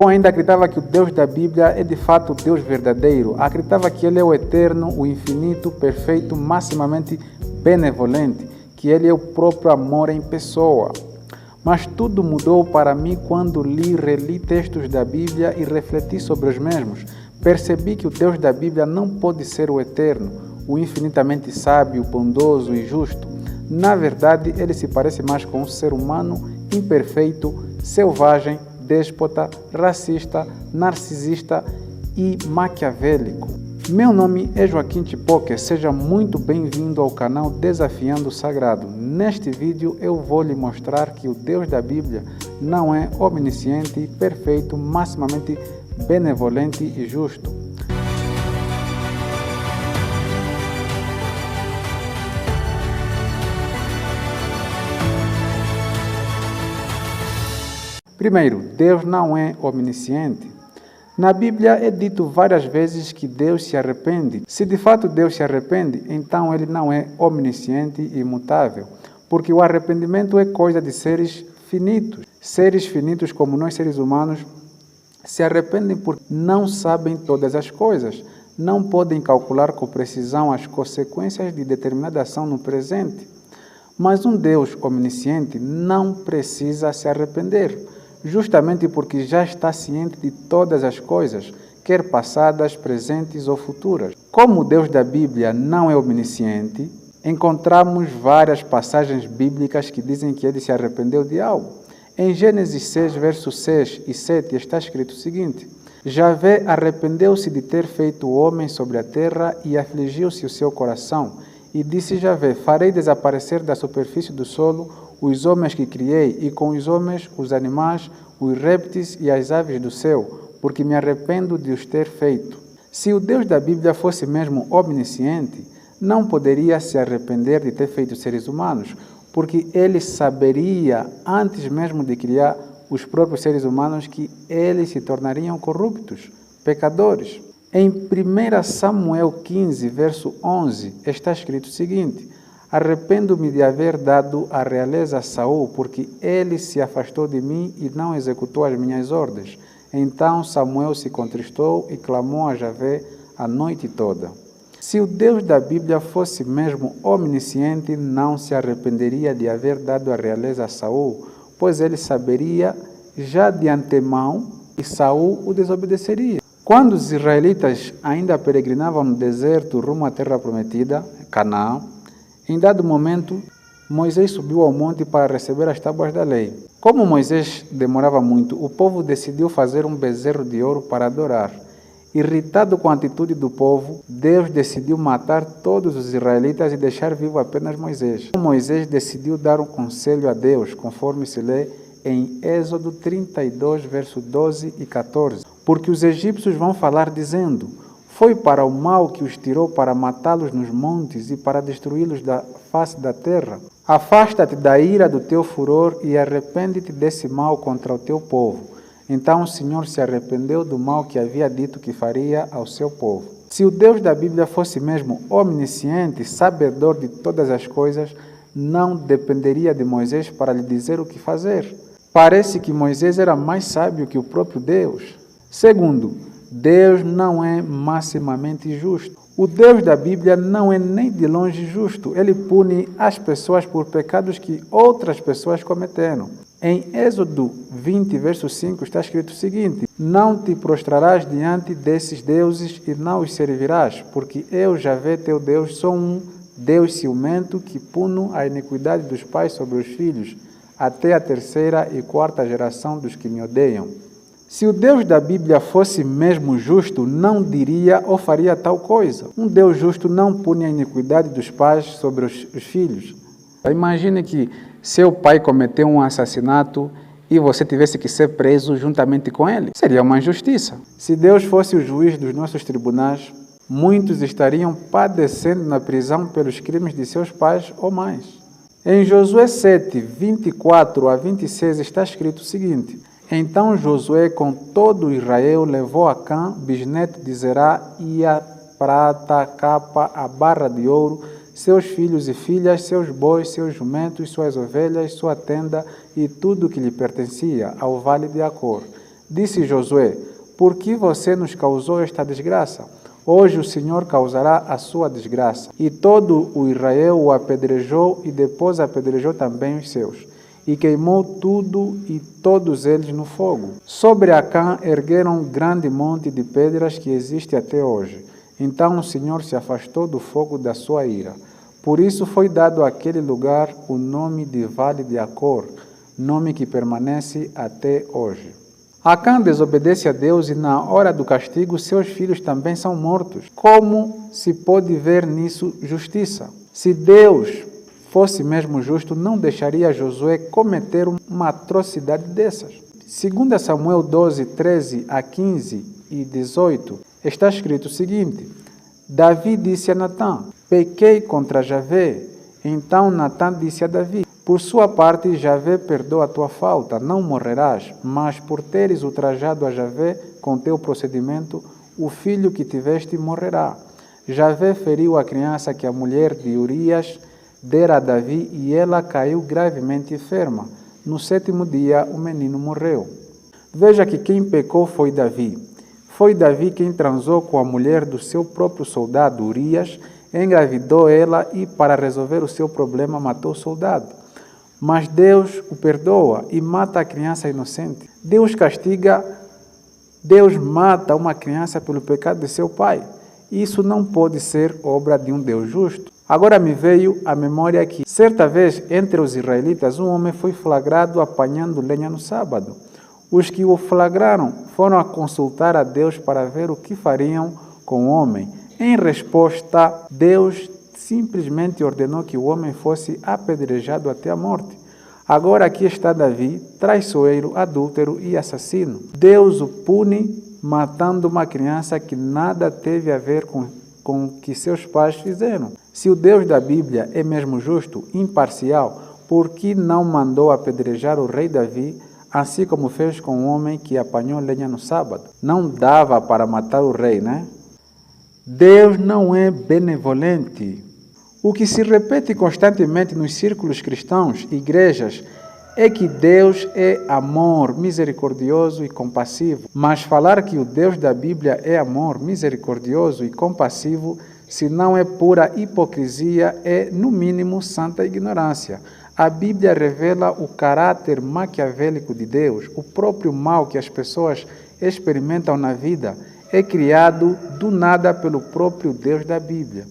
Ainda acreditava que o Deus da Bíblia é de fato o Deus verdadeiro. Acreditava que Ele é o eterno, o infinito, perfeito, maximamente benevolente, que Ele é o próprio amor em pessoa. Mas tudo mudou para mim quando reli textos da Bíblia e refleti sobre os mesmos. Percebi que o Deus da Bíblia não pode ser o eterno, o infinitamente sábio, bondoso e justo. Na verdade, ele se parece mais com um ser humano imperfeito, selvagem, déspota, racista, narcisista e maquiavélico. Meu nome é Joaquim Tipoque, seja muito bem-vindo ao canal Desafiando o Sagrado. Neste vídeo eu vou lhe mostrar que o Deus da Bíblia não é onisciente, perfeito, maximamente benevolente e justo. Primeiro, Deus não é onisciente. Na Bíblia é dito várias vezes que Deus se arrepende. Se de fato Deus se arrepende, então Ele não é onisciente e imutável, porque o arrependimento é coisa de seres finitos. Seres finitos como nós seres humanos se arrependem porque não sabem todas as coisas, não podem calcular com precisão as consequências de determinada ação no presente. Mas um Deus onisciente não precisa se arrepender, justamente porque já está ciente de todas as coisas, quer passadas, presentes ou futuras. Como o Deus da Bíblia não é onisciente, encontramos várias passagens bíblicas que dizem que ele se arrependeu de algo. Em Gênesis 6, versos 6 e 7 está escrito o seguinte: Javé arrependeu-se de ter feito o homem sobre a terra e afligiu-se o seu coração. E disse Javé: farei desaparecer da superfície do solo os homens que criei, e com os homens os animais, os répteis e as aves do céu, porque me arrependo de os ter feito. Se o Deus da Bíblia fosse mesmo onisciente, não poderia se arrepender de ter feito seres humanos, porque ele saberia, antes mesmo de criar os próprios seres humanos, que eles se tornariam corruptos, pecadores. Em 1 Samuel 15, verso 11, está escrito o seguinte: Arrependo-me de haver dado a realeza a Saul, porque ele se afastou de mim e não executou as minhas ordens. Então Samuel se contristou e clamou a Javé a noite toda. Se o Deus da Bíblia fosse mesmo onisciente, não se arrependeria de haver dado a realeza a Saul, pois ele saberia já de antemão que Saul o desobedeceria. Quando os israelitas ainda peregrinavam no deserto rumo à terra prometida, Canaã, em dado momento, Moisés subiu ao monte para receber as tábuas da lei. Como Moisés demorava muito, o povo decidiu fazer um bezerro de ouro para adorar. Irritado com a atitude do povo, Deus decidiu matar todos os israelitas e deixar vivo apenas Moisés. Moisés decidiu dar um conselho a Deus, conforme se lê em Êxodo 32, versos 12 e 14. Porque os egípcios vão falar dizendo: foi para o mal que os tirou para matá-los nos montes e para destruí-los da face da terra. Afasta-te da ira do teu furor e arrepende-te desse mal contra o teu povo. Então o Senhor se arrependeu do mal que havia dito que faria ao seu povo. Se o Deus da Bíblia fosse mesmo onisciente, sabedor de todas as coisas, não dependeria de Moisés para lhe dizer o que fazer. Parece que Moisés era mais sábio que o próprio Deus. Segundo, Deus não é maximamente justo. O Deus da Bíblia não é nem de longe justo. Ele pune as pessoas por pecados que outras pessoas cometeram. Em Êxodo 20, verso 5, está escrito o seguinte: Não te prostrarás diante desses deuses e não os servirás, porque eu, Javé, teu Deus, sou um Deus ciumento que puno a iniquidade dos pais sobre os filhos, até a terceira e quarta geração dos que me odeiam. Se o Deus da Bíblia fosse mesmo justo, não diria ou faria tal coisa. Um Deus justo não pune a iniquidade dos pais sobre os filhos. Imagine que seu pai cometeu um assassinato e você tivesse que ser preso juntamente com ele. Seria uma injustiça. Se Deus fosse o juiz dos nossos tribunais, muitos estariam padecendo na prisão pelos crimes de seus pais ou mais. Em Josué 7, 24 a 26 está escrito o seguinte: Então Josué com todo Israel levou a Acã, bisneto de Zerá, e a prata, a capa, a barra de ouro, seus filhos e filhas, seus bois, seus jumentos, suas ovelhas, sua tenda e tudo que lhe pertencia, ao vale de Acor. Disse Josué: por que você nos causou esta desgraça? Hoje o Senhor causará a sua desgraça. E todo o Israel o apedrejou e depois apedrejou também os seus. E queimou tudo e todos eles no fogo. Sobre Acã ergueram um grande monte de pedras que existe até hoje. Então o Senhor se afastou do fogo da sua ira. Por isso foi dado àquele lugar o nome de Vale de Acor, nome que permanece até hoje. Acã desobedece a Deus e na hora do castigo seus filhos também são mortos. Como se pode ver nisso justiça? Se Deus fosse mesmo justo, não deixaria Josué cometer uma atrocidade dessas. 2 Samuel 12, 13 a 15 e 18, está escrito o seguinte: Davi disse a Natã: pequei contra Javé. Então Natã disse a Davi: por sua parte, Javé perdoa a tua falta, não morrerás, mas por teres ultrajado a Javé com teu procedimento, o filho que tiveste morrerá. Javé feriu a criança que a mulher de Urias dera a Davi e ela caiu gravemente enferma. No 7º dia, o menino morreu. Veja que quem pecou foi Davi. Foi Davi quem transou com a mulher do seu próprio soldado Urias, engravidou ela e, para resolver o seu problema, matou o soldado. Mas Deus o perdoa e mata a criança inocente. Deus castiga, Deus mata uma criança pelo pecado de seu pai. Isso não pode ser obra de um Deus justo. Agora me veio à memória que, certa vez, entre os israelitas, um homem foi flagrado apanhando lenha no sábado. Os que o flagraram foram a consultar a Deus para ver o que fariam com o homem. Em resposta, Deus simplesmente ordenou que o homem fosse apedrejado até a morte. Agora aqui está Davi, traiçoeiro, adúltero e assassino. Deus o pune matando uma criança que nada teve a ver com o que seus pais fizeram. Se o Deus da Bíblia é mesmo justo, imparcial, por que não mandou apedrejar o rei Davi, assim como fez com o homem que apanhou lenha no sábado? Não dava para matar o rei, né? Deus não é benevolente. O que se repete constantemente nos círculos cristãos e igrejas é que Deus é amor, misericordioso e compassivo. Mas falar que o Deus da Bíblia é amor, misericordioso e compassivo, se não é pura hipocrisia, é, no mínimo, santa ignorância. A Bíblia revela o caráter maquiavélico de Deus. O próprio mal que as pessoas experimentam na vida é criado do nada pelo próprio Deus da Bíblia.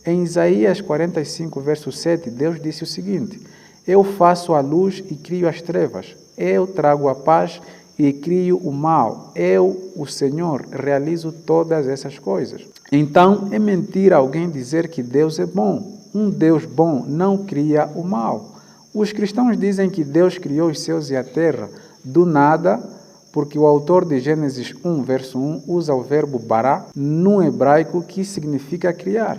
Em Isaías 45, verso 7, Deus disse o seguinte: eu faço a luz e crio as trevas. Eu trago a paz e crio o mal. Eu, o Senhor, realizo todas essas coisas. Então, é mentira alguém dizer que Deus é bom. Um Deus bom não cria o mal. Os cristãos dizem que Deus criou os céus e a terra do nada, porque o autor de Gênesis 1, verso 1, usa o verbo bará no hebraico, que significa criar.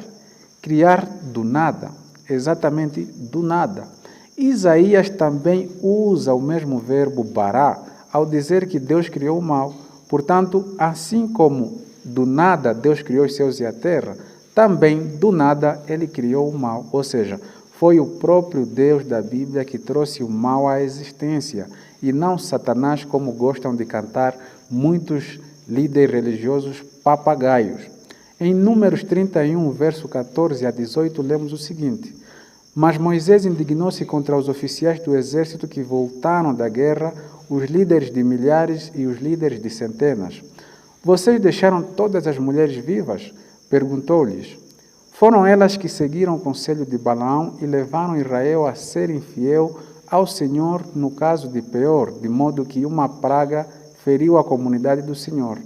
Criar do nada, exatamente do nada. Isaías também usa o mesmo verbo bará ao dizer que Deus criou o mal. Portanto, assim como do nada Deus criou os céus e a terra, também do nada ele criou o mal. Ou seja, foi o próprio Deus da Bíblia que trouxe o mal à existência e não Satanás, como gostam de cantar muitos líderes religiosos papagaios. Em Números 31, verso 14 a 18, lemos o seguinte: mas Moisés indignou-se contra os oficiais do exército que voltaram da guerra, os líderes de milhares e os líderes de centenas. Vocês deixaram todas as mulheres vivas? Perguntou-lhes. Foram elas que seguiram o conselho de Balaão e levaram Israel a ser infiel ao Senhor no caso de Peor, de modo que uma praga feriu a comunidade do Senhor.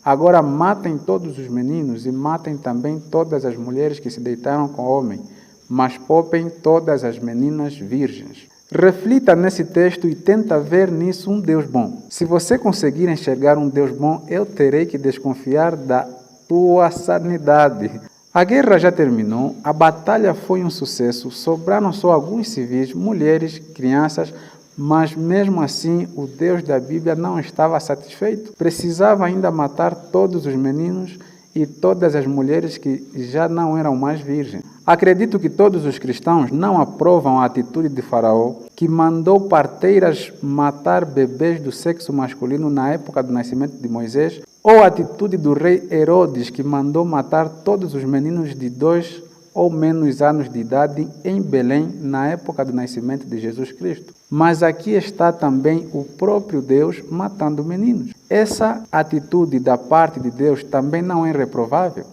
Agora matem todos os meninos e matem também todas as mulheres que se deitaram com o homem, mas poupem todas as meninas virgens. Reflita nesse texto e tenta ver nisso um Deus bom. Se você conseguir enxergar um Deus bom, eu terei que desconfiar da tua sanidade. A guerra já terminou, a batalha foi um sucesso, sobraram só alguns civis, mulheres, crianças, mas mesmo assim o Deus da Bíblia não estava satisfeito. Precisava ainda matar todos os meninos e todas as mulheres que já não eram mais virgens. Acredito que todos os cristãos não aprovam a atitude de Faraó, que mandou parteiras matar bebês do sexo masculino na época do nascimento de Moisés, ou a atitude do rei Herodes, que mandou matar todos os meninos de 2 ou menos anos de idade em Belém na época do nascimento de Jesus Cristo. Mas aqui está também o próprio Deus matando meninos. Essa atitude da parte de Deus também não é reprovável.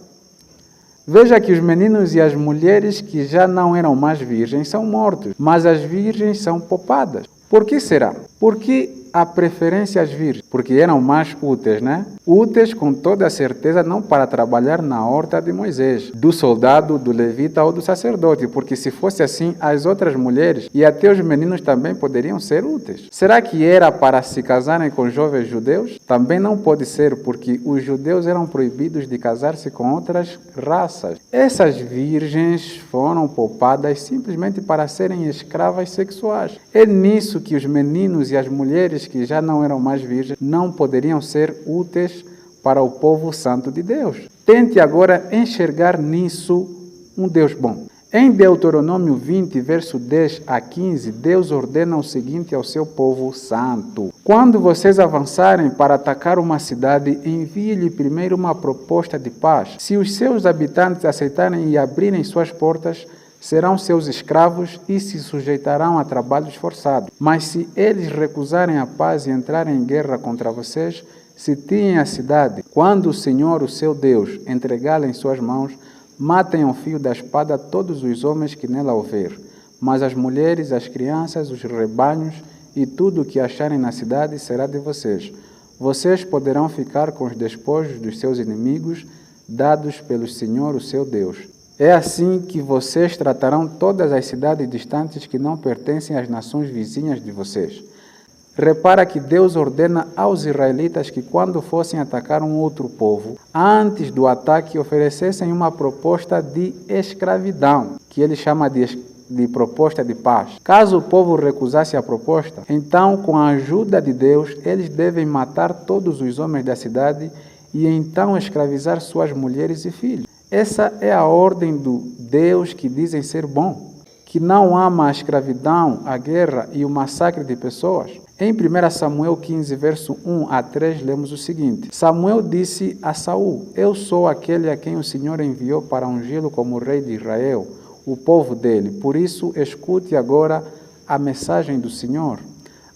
Veja que os meninos e as mulheres que já não eram mais virgens são mortos, mas as virgens são poupadas. Por que será? Porque a preferência às virgens? Porque eram mais úteis, né? Úteis com toda a certeza não para trabalhar na horta de Moisés, do soldado, do levita ou do sacerdote, porque se fosse assim, as outras mulheres e até os meninos também poderiam ser úteis. Será que era para se casarem com jovens judeus? Também não pode ser, porque os judeus eram proibidos de casar-se com outras raças. Essas virgens foram poupadas simplesmente para serem escravas sexuais. É nisso que os meninos e as mulheres que já não eram mais virgens não poderiam ser úteis para o povo santo de Deus. Tente agora enxergar nisso um Deus bom. Em Deuteronômio 20, verso 10 a 15, Deus ordena o seguinte ao seu povo santo: quando vocês avançarem para atacar uma cidade, envie-lhe primeiro uma proposta de paz. Se os seus habitantes aceitarem e abrirem suas portas, serão seus escravos e se sujeitarão a trabalhos forçados. Mas se eles recusarem a paz e entrarem em guerra contra vocês, sitiem a cidade. Quando o Senhor, o seu Deus, entregá-la em suas mãos, matem ao fio da espada todos os homens que nela houver. Mas as mulheres, as crianças, os rebanhos e tudo o que acharem na cidade será de vocês. Vocês poderão ficar com os despojos dos seus inimigos, dados pelo Senhor, o seu Deus. É assim que vocês tratarão todas as cidades distantes que não pertencem às nações vizinhas de vocês. Repara que Deus ordena aos israelitas que quando fossem atacar um outro povo, antes do ataque oferecessem uma proposta de escravidão, que ele chama de proposta de paz. Caso o povo recusasse a proposta, então com a ajuda de Deus, eles devem matar todos os homens da cidade e então escravizar suas mulheres e filhos. Essa é a ordem do Deus que dizem ser bom, que não ama a escravidão, a guerra e o massacre de pessoas. Em 1 Samuel 15, verso 1 a 3, lemos o seguinte: Samuel disse a Saul: Eu sou aquele a quem o Senhor enviou para ungí-lo como rei de Israel, o povo dele. Por isso, escute agora a mensagem do Senhor.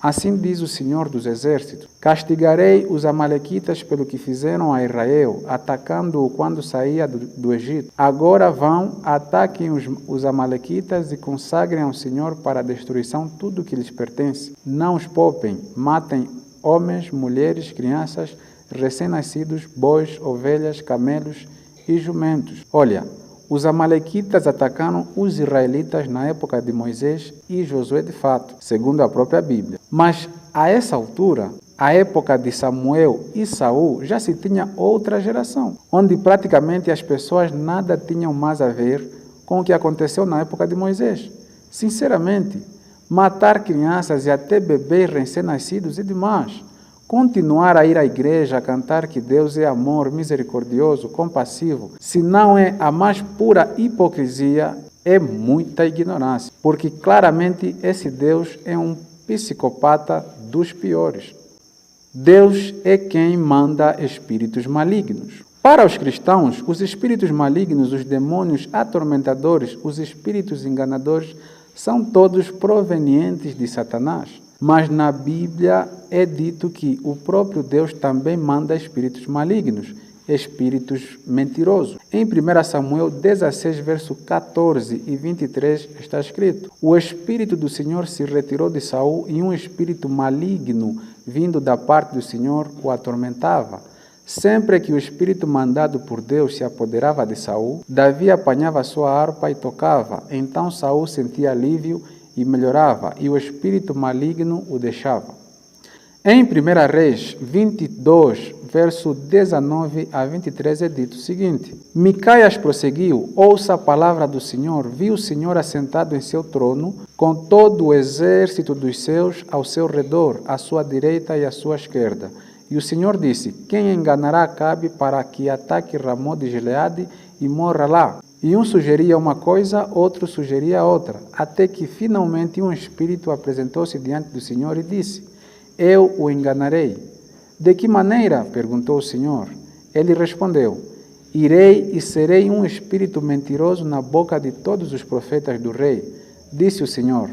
Assim diz o Senhor dos Exércitos: castigarei os amalequitas pelo que fizeram a Israel, atacando-o quando saía do Egito. Agora vão, ataquem os amalequitas e consagrem ao Senhor para a destruição tudo que lhes pertence. Não os poupem, matem homens, mulheres, crianças, recém-nascidos, bois, ovelhas, camelos e jumentos. Olha, os amalequitas atacaram os israelitas na época de Moisés e Josué de fato, segundo a própria Bíblia. Mas a essa altura, a época de Samuel e Saul, já se tinha outra geração, onde praticamente as pessoas nada tinham mais a ver com o que aconteceu na época de Moisés. Sinceramente, matar crianças e até bebês recém-nascidos é demais. Continuar a ir à igreja, a cantar que Deus é amor, misericordioso, compassivo, se não é a mais pura hipocrisia, é muita ignorância, porque claramente esse Deus é um psicopata dos piores. Deus é quem manda espíritos malignos. Para os cristãos, os espíritos malignos, os demônios atormentadores, os espíritos enganadores, são todos provenientes de Satanás. Mas na Bíblia é dito que o próprio Deus também manda espíritos malignos, espíritos mentirosos. Em 1 Samuel 16, verso 14 e 23 está escrito: O Espírito do Senhor se retirou de Saul e um espírito maligno, vindo da parte do Senhor, o atormentava. Sempre que o espírito mandado por Deus se apoderava de Saul, Davi apanhava sua harpa e tocava. Então Saul sentia alívio e melhorava, e o espírito maligno o deixava. Em 1 Reis 22, verso 19 a 23, é dito o seguinte: Micaias prosseguiu: Ouça a palavra do Senhor. Viu o Senhor assentado em seu trono, com todo o exército dos seus ao seu redor, à sua direita e à sua esquerda. E o Senhor disse: Quem enganará Acabe para que ataque Ramó de Gileade e morra lá? E um sugeria uma coisa, outro sugeria outra, até que finalmente um espírito apresentou-se diante do Senhor e disse: eu o enganarei. De que maneira? Perguntou o Senhor. Ele respondeu: irei e serei um espírito mentiroso na boca de todos os profetas do rei. Disse o Senhor: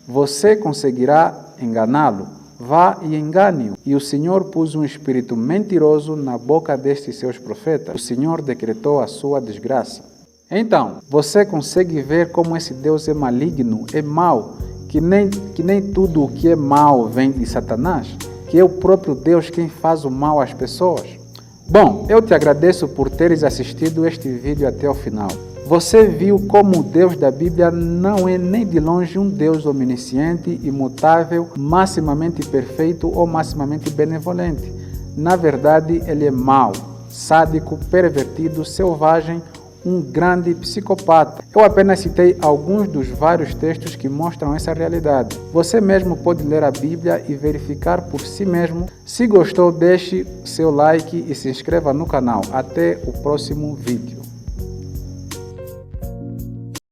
você conseguirá enganá-lo. Vá e engane-o. E o Senhor pôs um espírito mentiroso na boca destes seus profetas. O Senhor decretou a sua desgraça. Então, você consegue ver como esse Deus é maligno, é mau, que nem tudo o que é mau vem de Satanás, que é o próprio Deus quem faz o mal às pessoas? Bom, eu te agradeço por teres assistido este vídeo até o final. Você viu como o Deus da Bíblia não é nem de longe um Deus onisciente, imutável, maximamente perfeito ou maximamente benevolente. Na verdade, ele é mau, sádico, pervertido, selvagem, um grande psicopata. Eu apenas citei alguns dos vários textos que mostram essa realidade. Você mesmo pode ler a Bíblia e verificar por si mesmo. Se gostou, deixe seu like e se inscreva no canal. Até o próximo vídeo.